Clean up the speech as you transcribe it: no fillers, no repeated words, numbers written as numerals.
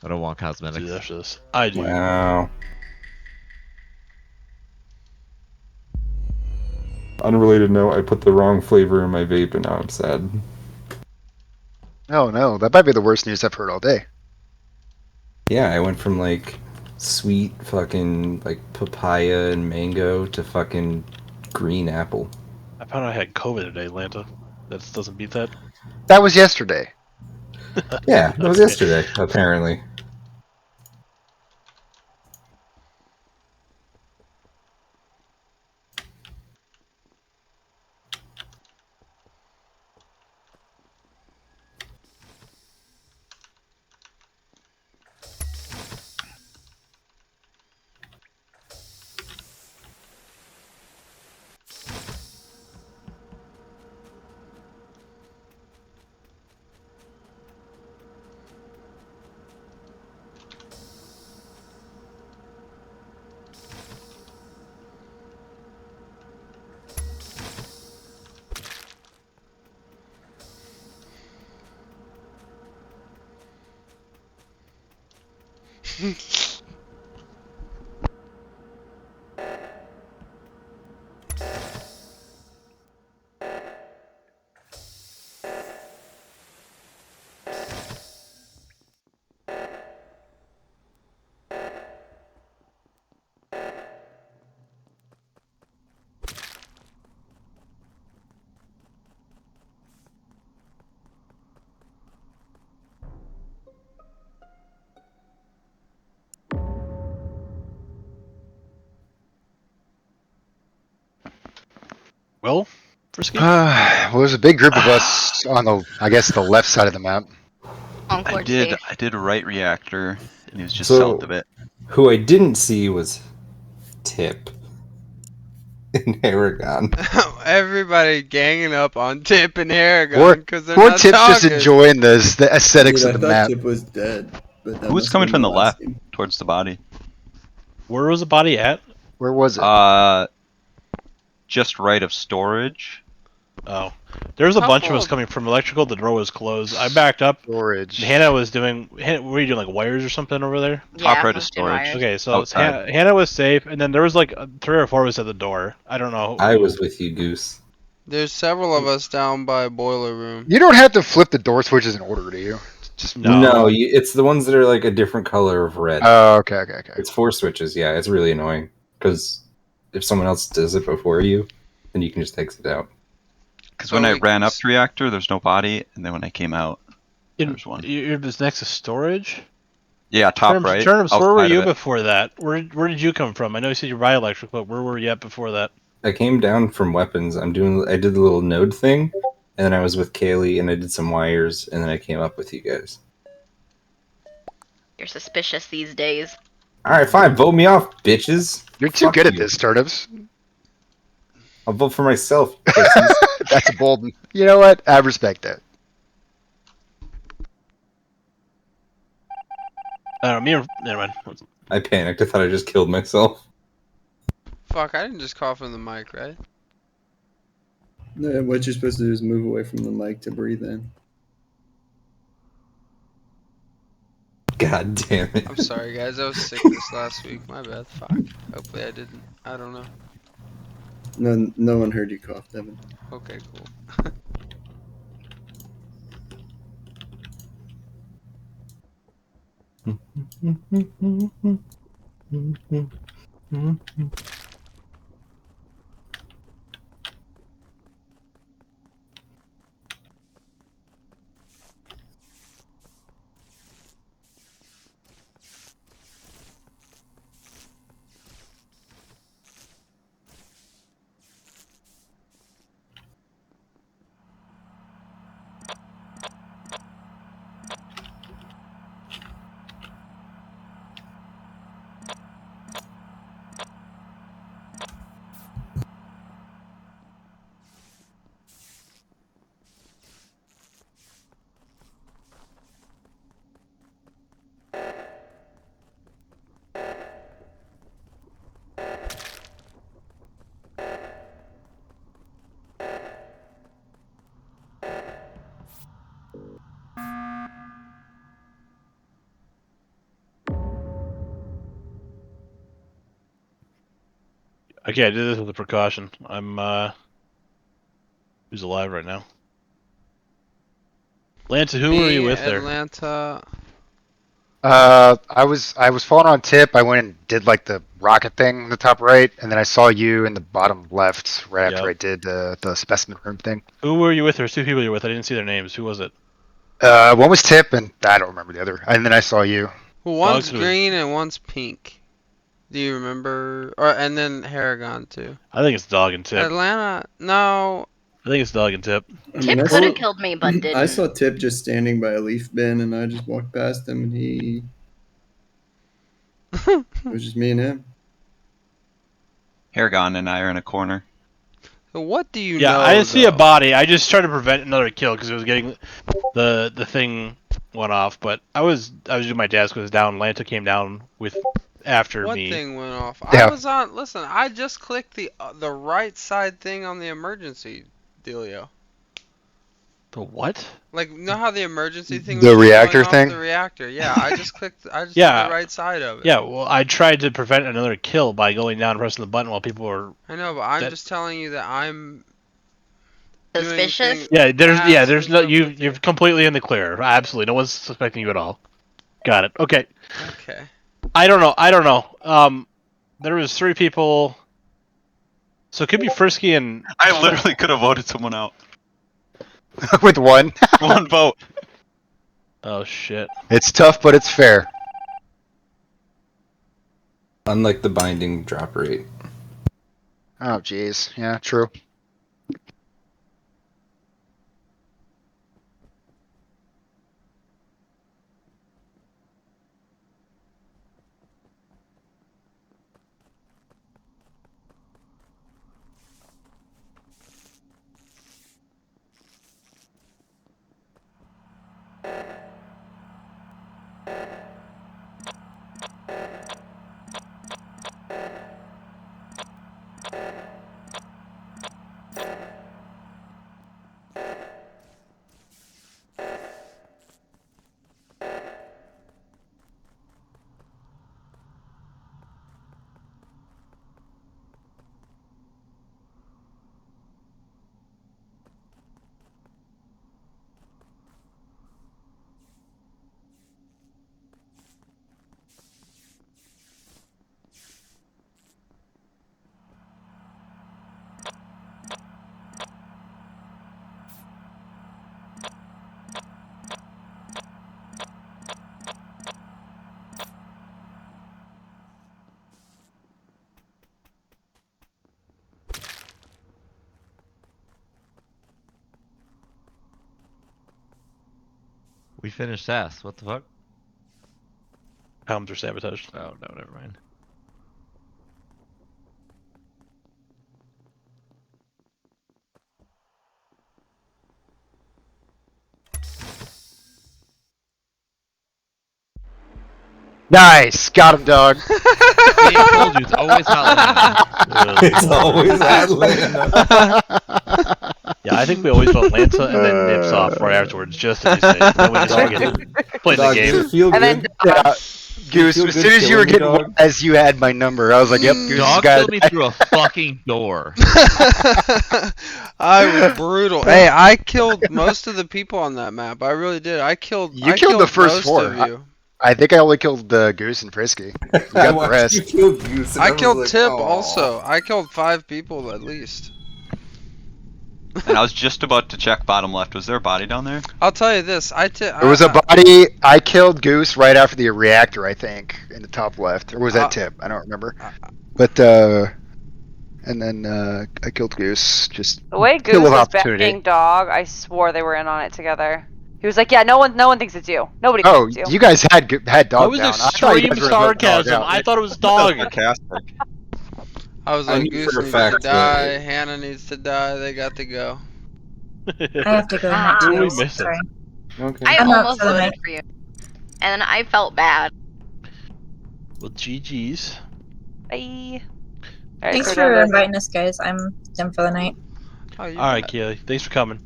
I don't want cosmetics. Do after this. I do. Wow. Unrelated note, I put the wrong flavor in my vape and now I'm sad. Oh no, that might be the worst news I've heard all day. Yeah, I went from like sweet fucking like papaya and mango to fucking green apple. I found out I had COVID today, Atlanta. That doesn't beat that. That was yesterday. Yeah, that was Okay. yesterday, apparently. Well, Frisky? Well, there's a big group of us on the, I guess, the left side of the map. Encore safe. I did right reactor, and he was just So- south of it. Who I didn't see was Tip in Aragon. Everybody ganging up on Tip and Aragon Poor, because they're poor not Tip's just talking. enjoying the aesthetics Dude, I of the thought map. Chip was dead. But that Who was must coming have from been the left last game. towards the body? Where was the body at? Where was it? Just right of storage. Oh. There was a bunch of Couple us of- coming from electrical. The door was closed. I backed up. Storage. Hannah was doing. What were you doing, like wires or something over there? Top Yeah, right of most in storage. wires. Okay, so Outside. Hannah was safe, and then there was like 3 or 4 of us at the door. I don't know. I was with you, Goose. There's several of us down by boiler room. You don't have to flip the door switches in order, do you? Just No. It's the ones that are like a different color of red. Oh, okay. It's 4 switches, yeah, it's really annoying. Because if someone else does it before you, then you can just exit out. Because So when I we ran can up to reactor, there's no body, and then when I came out, there's one. You're just next to storage. Yeah, top right. Turnips, where were outside you of it. before that? Where did you come from? I know you said you're by electric, but where were you at before that? I came down from weapons. I did the little node thing, and then I was with Kaylee, and I did some wires, and then I came up with you guys. You're suspicious these days. Alright, fine, vote me off, bitches. You're too Fuck good at you. this, Turnips. I'll vote for myself. pussies. That's bold. You know what? I respect that. I don't know. Never mind. I panicked. I thought I just killed myself. Fuck, I didn't just cough in the mic, right? No, what you're supposed to do is move away from the mic to breathe in. God damn it. I'm sorry, guys. I was sick this last week. My bad. Fuck. Hopefully I didn't. I don't know. No one heard you cough, Devin. Okay, cool. Okay, I did this with a precaution. I'm who's alive right now? Lanta, who were you with there? Atlanta. I was following on tip. I went and did like the rocket thing in the top right, and then I saw you in the bottom left right after Yep. I did the specimen room thing. Who were you with? There's two people you were with. I didn't see their names. Who was it? One was tip, and I don't remember the other. And then I saw you. Well, one's Dogs, it was- green and one's pink. Do you remember? Or and then Haragon too. I think it's Dog and Tip. Atlanta. No. I think it's Dog and Tip. I mean, Tip I could saw, have killed me, but didn't. I saw Tip just standing by a leaf bin, and I just walked past him, and it was just me and him. Haragon and I are in a corner. What do you Yeah, know? I didn't see a though? body. I just tried to prevent another kill because it was getting the thing went off. But I was doing my desk was down. Lanta came down with after What me. thing went off? Yeah. I was on. Listen, I just clicked the right side thing on the emergency dealio. The what? Like, you know how the emergency thing? The was going reactor off? thing? The reactor. Yeah, I just clicked. I just Yeah. did the right side of it. Yeah, well, I tried to prevent another kill by going down and pressing the button while people were. I know, but I'm That- just telling you that I'm doing Suspicious? things Yeah, there's fast no and you stuff with you're completely in the clear. Absolutely, no one's suspecting you at all. Got it. Okay. Okay. I don't know. There was 3 people. So it could be Frisky and. I literally could have voted someone out. With one. One vote. Oh shit. It's tough, but it's fair. Unlike the binding drop rate. Oh, jeez. Yeah, true. We finished SAS. What the fuck? Helms are sabotaged. Oh no, never mind. Nice. Got him, dog. See, I told you, it's always Hotlanta. It's always Atlanta. Yeah, I think we always vote Lanta and then nips off right afterwards, just to be safe. Then we just fucking play the Dog, does game. it feel And then good? Yeah. Goose, feel as good soon as you were killing me, getting dog? as you had my number, I was like, yep, Goose Dog got killed me through a fucking door. I was brutal. Hey, I killed most of the people on that map. I really did. I killed. You I killed the first most 4. Of you. I think I only killed Goose and Frisky. You I got the watched rest. you kill Goose, and I was killed like, Tip "Aw." also. I killed 5 people at least. And I was just about to check bottom left. Was there a body down there? I'll tell you this. There was a body. I killed Goose right after the reactor, I think, in the top left. Or was that Tip? I don't remember. But, and then I killed Goose. Just The way kill Goose with was opportunity. backing Dog, I swore they were in on it together. He was like, "Yeah, no one thinks it's you. Nobody Oh, thinks it's you." you guys had Dog That was down. I thought you extreme guys were gonna let Dog sarcasm. out. I thought it was Dog. Sarcastic. I was I like, knew Goose for a needs fact to die. that- Hannah needs to die. They got to go. I have to go now Who are we too. missing? Sorry. Okay. I I'm not almost feeling voted it. for you. And I felt bad. Well, GG's. Bye. Alright, Thanks so for down to- inviting us, guys. I'm done for the night. Oh, you All right, bet. Kaylee. Thanks for coming.